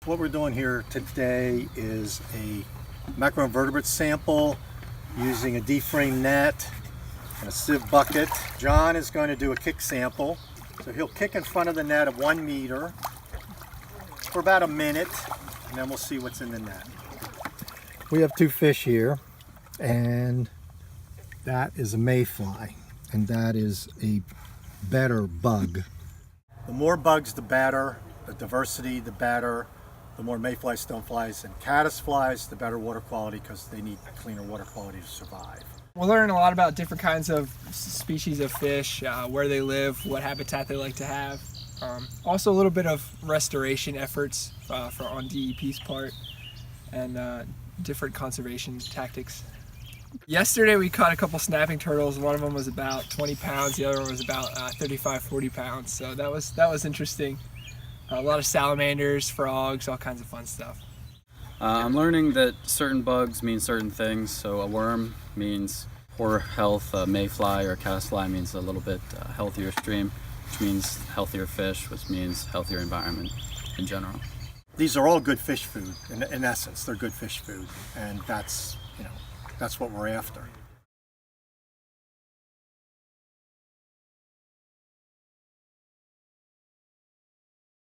What we're doing here today is a macroinvertebrate sample using a D-frame net and a sieve bucket. John is going to do a kick sample. So he'll kick in front of the net at 1 meter for about a minute, and then we'll see what's in the net. We have two fish here, and that is a mayfly, and that is a better bug. The more bugs, the better. The diversity, the better. The more mayflies, stoneflies, and caddisflies, the better water quality, because they need cleaner water quality to survive. We're learning a lot about different kinds of species of fish, where they live, what habitat they like to have. Also a little bit of restoration efforts on DEP's part, and different conservation tactics. Yesterday we caught a couple snapping turtles. One of them was about 20 pounds, the other one was about 35, 40 pounds. So that was interesting. A lot of salamanders, frogs, all kinds of fun stuff. I'm learning that certain bugs mean certain things. So a worm means poor health, a mayfly or caddisfly means a little bit healthier stream, which means healthier fish, which means healthier environment in general. These are all good fish food. In essence, they're good fish food, and that's what we're after.